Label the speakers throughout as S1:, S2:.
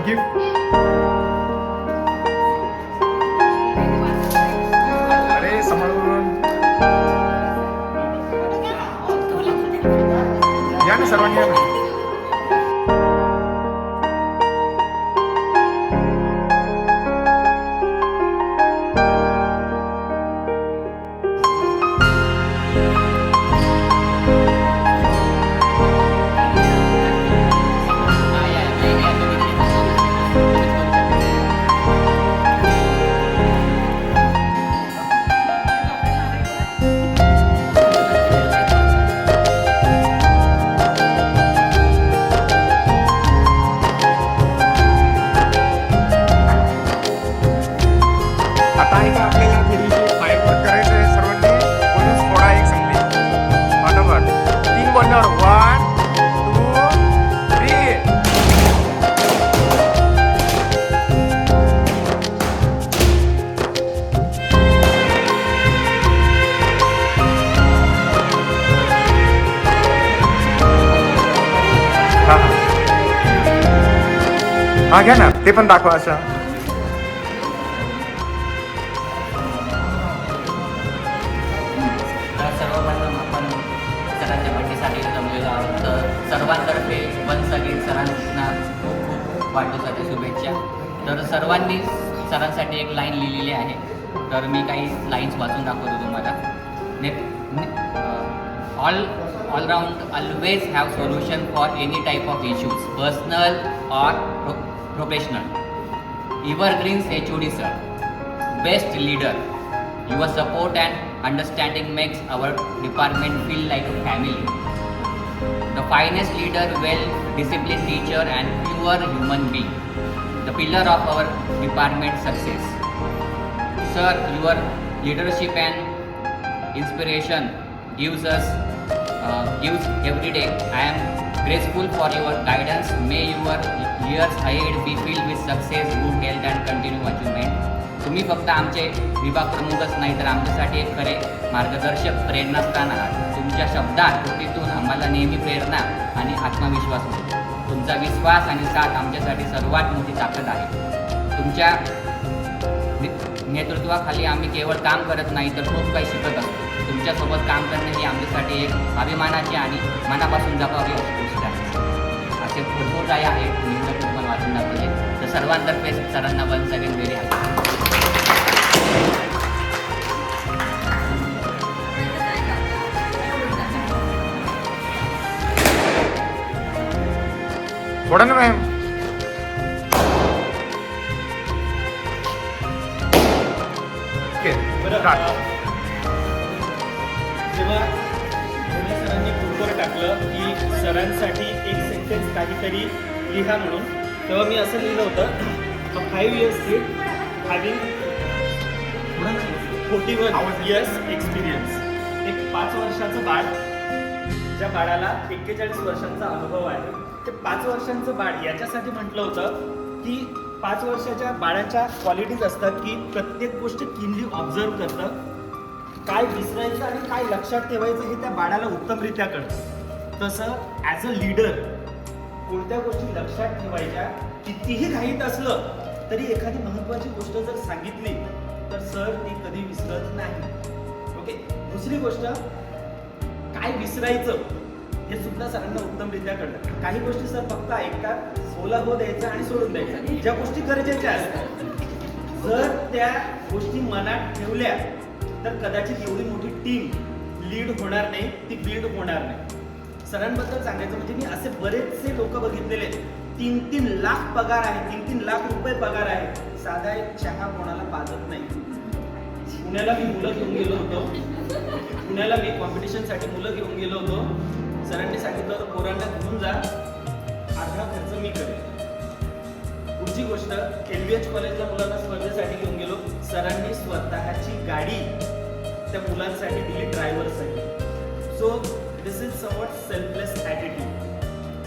S1: Gift. अरे सांभाळून या ना सर्वांनी, या ना. आता आहे का आपल्याला थोडीशी फायर वर्क करायचं आहे. सर्वांनी बोलून फोडा एक संगीत. फटाफट 3 बोलण्यावर 1 2 3. हा घ्या ना, ते पण दाखवा असं.
S2: सर्वप्रथम आपण सरांच्या बड्डेसाठी जमलेलो आहोत. तर सर्वांतर्फे वन्स अगेन सरांना खूप खूप वाढदिवसाच्या शुभेच्छा. तर सर्वांनी सरांसाठी एक लाईन लिहिलेली आहे, तर मी काही लाईन्स वाचून दाखवतो तुम्हाला. All round always have solution for any type of issues, personal or professional. Evergreens HOD sir, best leader. Your support and understanding makes our department feel like a family. The finest leader, well disciplined teacher and pure human being, the pillar of our department success. Sir, your leadership and inspiration gives every day. I am grateful for your guidance. May your years ahead be filled with success, good health and continued achievement. तुम्ही फक्त आमचे विभाग प्रमुखच नाही, तर आमच्यासाठी एक खरे मार्गदर्शक, प्रेरणास्थान आहात. तुमच्या शब्दात कृतीतून आम्हाला नेहमी प्रेरणा आणि आत्मविश्वास मिळतो. तुमचा विश्वास आणि साथ आमच्यासाठी सर्वात मोठी ताकद आहे. तुमच्या नेतृत्वाखाली आम्ही केवळ काम करत नाही, तर खूप काही शिकत असतो. तुमच्यासोबत काम करणे ही आमच्यासाठी एक अभिमानाची आणि मनापासून जबाबदारी गोष्ट आहे. असे भरपूर काही आहे, मी तुम्हाला वाचून दाखवले. तर सर्वांतर्फे सरांना वन्स अगेन व्हेरी हॅपी.
S1: थोडा ना मॅम.
S3: जेव्हा सरांनी ग्रुपवर टाकलं की सरांसाठी एक सेंटेन्स काहीतरी लिहा म्हणून, तेव्हा मी असं लिहिलं होतं, 5 years kid having 41 years experience. एक 5 वर्षाचं बाळ, ज्या बाळाला 41 वर्षांचा अनुभव आहे. ते 5 वर्षांचं बाळ याच्यासाठी म्हटलं होतं की 5 वर्षाच्या बाळाच्या क्वालिटीज असतात की प्रत्येक गोष्ट किनली ऑब्झर्व करतं, काय विसरायचं आणि काय लक्षात ठेवायचं हे त्या बाळाला उत्तमरित्या कळतं. तसं ॲज अ लीडर कोणत्या गोष्टी लक्षात ठेवायच्या, कितीही घाईत असलं तरी एखादी महत्त्वाची गोष्ट जर सांगितली तर सर ती कधी विसरत नाही. ओके. दुसरी गोष्ट, काय विसरायचं हे सुद्धा सरांना उत्तमरित्या कळतं. काही गोष्टी सर फक्त ऐकतात, सोला हो द्यायचा आणि सोडून द्यायचा. ज्या गोष्टी गरजेच्या असतात जर त्या गोष्टी मनात ठेवल्या तर कदाचित एवढी मोठी टीम लीड होणार नाही, ती बिल्ड होणार नाही. सरांबद्दल सांगायचं म्हणजे मी असे बरेचसे लोक बघितलेले, 3-3 लाख पगार आहे, 3-3 लाख रुपये पगार आहे, साधा एक चहा कोणाला पाजत नाही. पुण्याला मी मुलं घेऊन गेलो होतो, पुण्याला मी कॉम्पिटिशनसाठी मुलं घेऊन गेलो होतो. सरांनी सांगितलं होतं पोरांना घेऊन जा, अर्धा खर्च मी करेन. पुढची गोष्ट, LVH कॉलेजला मुलांना स्पर्धेसाठी घेऊन गेलो. सरांनी स्वतःची गाडी त्या मुलांसाठी दिली ड्रायव्हरसाठी. So this is somewhat selfless attitude.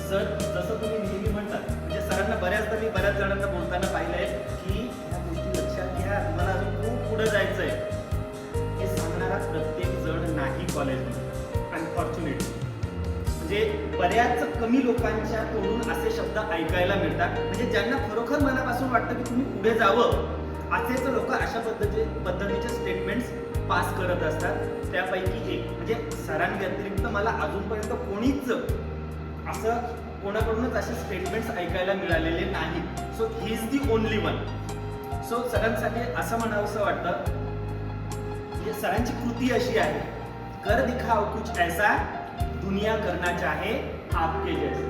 S3: Sir जसं तुम्ही नेहमी म्हणतात, म्हणजे सरांना बऱ्याचदा मी बऱ्याच जणांना बोलताना पाहिलंय की ह्या गोष्टी लक्षात घ्या, तुम्हाला अजून खूप पुढे जायचं आहे. हे सांगणारा प्रत्येक जण नाही कॉलेजमध्ये, अनफॉर्च्युनेटली. म्हणजे बऱ्याच कमी लोकांच्या तोंडून असे शब्द ऐकायला मिळतात, म्हणजे ज्यांना खरोखर मनापासून वाटतं की तुम्ही पुढे जावं, असेच लोक अशा पद्धतीचे स्टेटमेंट्स पास करत असतात. त्यापैकी एक म्हणजे सरांव्यतिरिक्त मला अजूनपर्यंत कोणीच असं कोणाकडूनच असे स्टेटमेंट्स ऐकायला मिळालेले नाहीत. So he is the only one. So सरांसाठी असं म्हणावंसं वाटतं, म्हणजे सरांची कृती अशी आहे, कर दिखाओ कुछ ऐसा दुनिया करना चाहे आपके जैसे.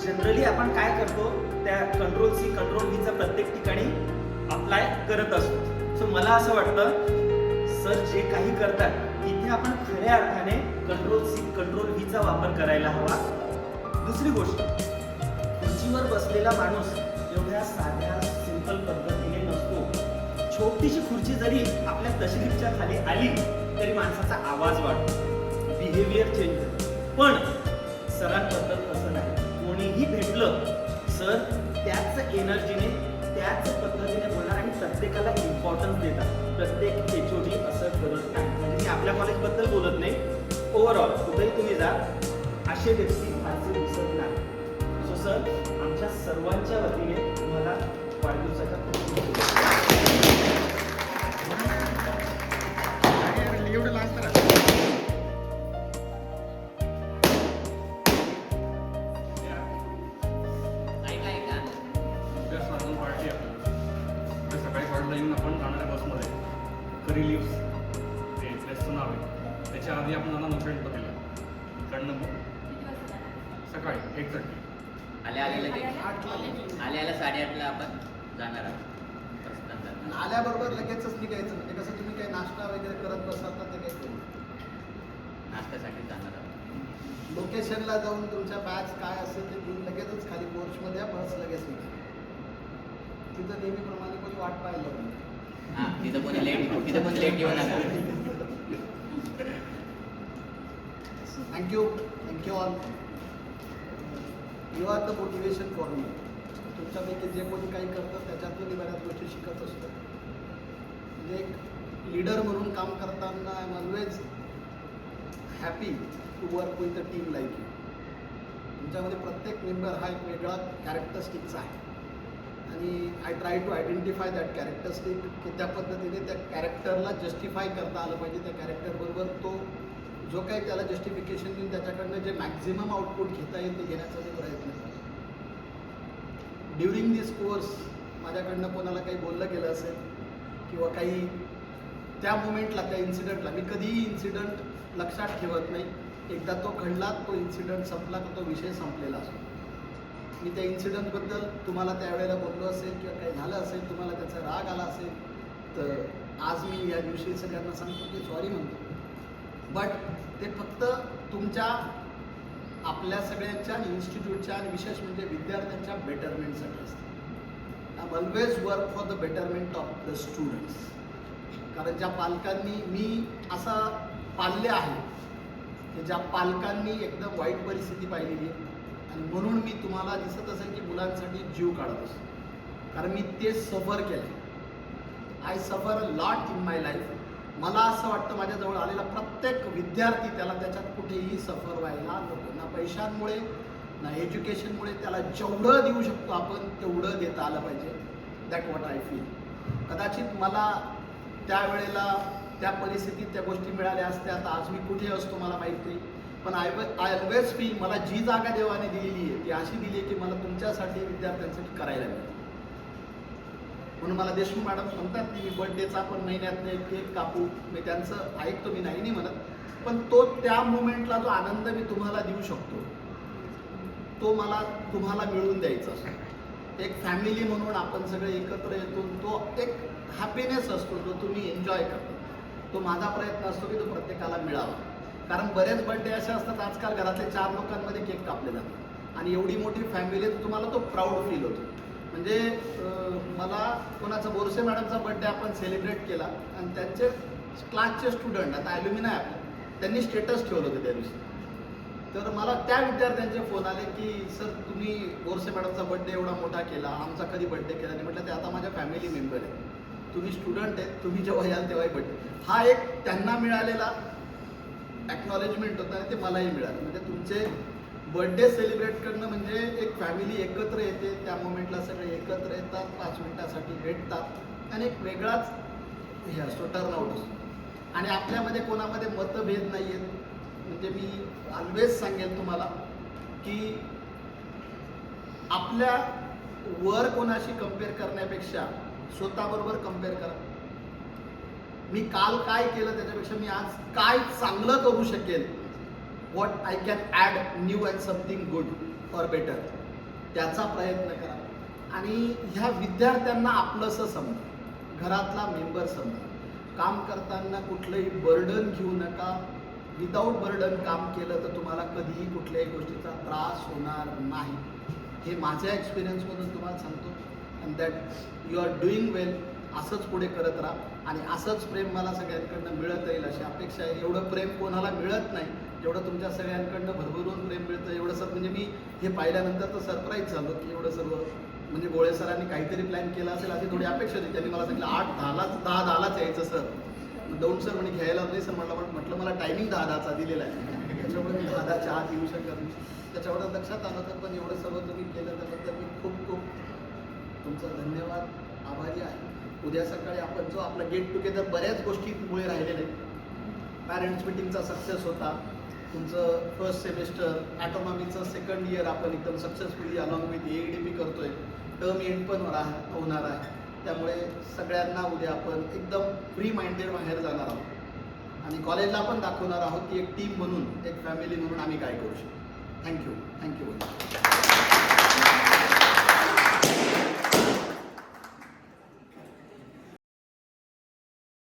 S3: जनरली आपण काय करतो, त्या कंट्रोल सी कंट्रोल व्हीचा प्रत्येक ठिकाणी अप्लाय करत असतो. सो मला असं वाटतं सर जे काही करतात इथे आपण खऱ्या अर्थाने कंट्रोल सी कंट्रोल व्हीचा वापर करायला हवा. दुसरी गोष्ट, खुर्चीवर बसलेला माणूस एवढ्या साध्या सिंपल पद्धतीने नसतो. छोटीशी खुर्ची जरी आपल्या तशरीफच्या खाली आली तरी माणसाचा आवाज वाढतो, बिहेवियर चेंज होतो. पण सरांबद्दल तसं नाही. कोणीही भेटलं सर त्याच एनर्जीने त्याच पद्धतीने बोलणार आणि प्रत्येकाला इम्पॉर्टन्स देतात. प्रत्येक HOD असं करत नाही. म्हणजे मी आपल्या कॉलेजबद्दल बोलत नाही, ओव्हरऑल कुठेही तुम्ही जा असे व्यक्ती फारसे दिसत नाही. सो सर आमच्या सर्वांच्या वतीने तुम्हाला वाढदिवसाच्या खूप खूप
S1: एवढं लास्ट करा.
S2: ऐका
S4: उद्या साधन पार्टी आपल्याला उद्या सकाळी कॉलेजला येऊन आपण जाणाऱ्या बसमध्ये करी लिव्स ते प्लेसचं नाव आहे, त्याच्या आधी आपण जाणार नोकरी बघायला इकडनं सकाळी 1:30.
S2: आल्या आल्या 8:30 आपण जाणार आहोत.
S5: आल्याबरोबर लगेचच निघायचं, म्हणजे कसं तुम्ही काही नाश्ता वगैरे करत बसतात ना, ते काही करू.
S2: नाश्त्यासाठी जाणार आहोत.
S5: लोकेशनला जाऊन तुमच्या बॅच काय असेल ते घेऊन लगेचच खाली पोर्चमध्ये बस लगेच निघा. तिथं नेहमीप्रमाणे कोणी वाट पाहायला लागली.
S2: हां, तिथं कोणी लेट येऊ नका.
S5: Thank you all. You are the motivation for me. तुमच्यापैकी जे कोणी काही करतं त्याच्यातून मी बऱ्याच गोष्टी शिकत असतो. म्हणजे एक लीडर म्हणून काम करताना I am always happy to work with a team like you. तुमच्यामध्ये प्रत्येक मेंबर हा एक वेगळा कॅरेक्टरिस्टिक्स आहे आणि I try to identify that characteristic, की त्या पद्धतीने त्या कॅरेक्टरला जस्टिफाय करता आलं पाहिजे. त्या कॅरेक्टरबरोबर तो जो काही त्याला जस्टिफिकेशन देऊन त्याच्याकडनं जे मॅक्झिमम आउटपुट घेता येईल ते घेण्याचा मी प्रयत्न करतो. ड्युरिंग दिस कोर्स माझ्याकडनं कोणाला काही बोललं गेलं असेल किंवा काही त्या मोमेंटला त्या इन्सिडंटला, मी कधीही इन्सिडंट लक्षात ठेवत नाही. एकदा तो घडला, तो इन्सिडंट संपला तर तो विषय संपलेला असतो. मी त्या इन्सिडंटबद्दल तुम्हाला त्यावेळेला बोललो असेल किंवा काही झालं असेल, तुम्हाला त्याचा राग आला असेल, तर आज मी या दिवशी सगळ्यांना सांगतो की सॉरी म्हणतो. बट ते फक्त तुमच्या आपल्या सगळ्यांच्या आणि इन्स्टिट्यूटच्या आणि विशेष म्हणजे विद्यार्थ्यांच्या बेटरमेंटसाठी असतं. I always work for the betterment of the students. कारण ज्या पालकांनी मी असा पाल्ले आहे की ज्या पालकांनी एकदम वाईट परिस्थिती पाहिलेली आहे आणि म्हणून मी तुम्हाला दिसत असेल की मुलांसाठी जीव काढत असतो. कारण मी ते सफर केलं. आय सफर a lot in my life. मला असं वाटतं माझ्याजवळ आलेला प्रत्येक विद्यार्थी त्याला त्याच्यात कुठेही सफर व्हायला नको. ना पैशांमुळे ना एज्युकेशनमुळे. त्याला जेवढं देऊ शकतो आपण तेवढं देता आलं पाहिजे. That what I feel. कदाचित मला त्यावेळेला त्या परिस्थितीत त्या गोष्टी मिळाल्या असत्या तर आज मी कुठे असतो मला माहीत नाही. पण आय ऑलवेज फील मला जी जागा देवाने दिलेली आहे ती अशी दिली आहे की मला तुमच्यासाठी विद्यार्थ्यांसाठी करायला मिळेल. म्हणून मला देशमुख मॅडम म्हणतात की मी बर्थडेचा पण महिन्यातनं एक केक कापू. मी त्यांचं ऐकतो, मी नाही म्हणत. पण तो त्या मोमेंटला जो आनंद मी तुम्हाला देऊ शकतो तो मला तुम्हाला मिळवून द्यायचा असतो. एक फॅमिली म्हणून आपण सगळे एकत्र येतो, तो एक हॅपीनेस असतो जो तुम्ही एन्जॉय करता. तो माझा प्रयत्न असतो की तो प्रत्येकाला मिळावा. कारण बरेच बर्थडे असे असतात आजकाल घरातले 4 लोकांमध्ये केक कापले जातात आणि एवढी मोठी फॅमिली तर तुम्हाला तो प्राऊड फील होतो. म्हणजे मला कोणाचा बोरसे मॅडमचा बर्थडे आपण सेलिब्रेट केला आणि त्यांचे क्लासचे स्टुडंट आता ॲल्युमिनाय आपले त्यांनी स्टेटस ठेवलं होतं त्या दिवशी. तर मला त्या विद्यार्थ्यांचे फोन आले की सर तुम्ही बोरसे मॅडमचा बर्थडे एवढा मोठा केला, आमचा कधी बर्थडे केला नाही. म्हटलं ते आता माझ्या फॅमिली मेंबर आहे. तुम्ही स्टुडंट आहेत, तुम्ही जेव्हा याल तेव्हाही बर्थडे. हा एक त्यांना मिळालेला ॲक्नॉलेजमेंट होता आणि ते मलाही मिळालं. म्हणजे तुमचे बर्थडे सेलिब्रेट करणं म्हणजे एक फॅमिली एकत्र येते, त्या मोमेंटला सगळे एकत्र येतात, 5 मिनिटासाठी भेटतात आणि एक वेगळाच हे असतो, टर्नआउट असतो. आणि आपल्यामध्ये कोणामध्ये मतभेद नाही आहेत. म्हणजे मी ऑलवेज सांगेल तुम्हाला की आपल्या वर कोणाशी कम्पेअर करण्यापेक्षा स्वतःबरोबर कम्पेअर करा. मी काल काय केलं त्याच्यापेक्षा मी आज काय चांगलं करू शकेल, what I can add new and something good or better, त्याचा प्रयत्न करा. आणि ह्या विद्यार्थ्यांना आपलंसं समजा, घरातला मेंबर समजा. काम करताना कुठलंही बर्डन घेऊ नका. विदाऊट बर्डन काम केलं तर तुम्हाला कधीही कुठल्याही गोष्टीचा त्रास होणार नाही. हे माझ्या एक्सपिरियन्समधून तुम्हाला सांगतो. And that you are doing well. असंच पुढे करत राहा आणि असंच प्रेम मला सगळ्यांकडनं मिळत राहील अशी अपेक्षा आहे. एवढं प्रेम कोणाला मिळत नाही जेवढं तुमच्या सगळ्यांकडनं भरभरून प्रेम मिळतं. एवढं सर म्हणजे मी हे पाहिल्यानंतर तर सरप्राईज झालो की एवढं सर्व म्हणजे गोळे सरांनी काहीतरी प्लॅन केला असेल अशी थोडी अपेक्षा होती. त्यांनी मला सांगितलं 8-10लाच यायचं सर. दौंड सर म्हणे घ्यायला नाही सर म्हटलं मला टायमिंग 10चा दिलेला आहे, त्याच्यामुळे मी 10च्या आत येऊ शकत नाही. त्याच्यावर लक्षात आलं तर पण एवढं सर्व तुम्ही केलं त्याबद्दल मी खूप खूप तुमचं धन्यवाद, आभारी आहे. उद्या सकाळी आपण जो आपला गेट टुगेदर बऱ्याच गोष्टीमुळे राहिलेले आहेत. पॅरेंट्स मिटिंगचा सक्सेस होता, तुमचं फर्स्ट सेमिस्टर, ॲटोनॉमीचं सेकंड इयर आपण एकदम सक्सेसफुली अलॉंग विथ AEDP करतोय. टर्म एंड पण होणार आहे. त्यामुळे सगळ्यांना उद्या आपण एकदम फ्री माइंडेड बाहेर जाणार आहोत आणि कॉलेजला पण दाखवणार आहोत की एक टीम म्हणून, एक फॅमिली म्हणून आम्ही काय करू शकतो. थँक्यू.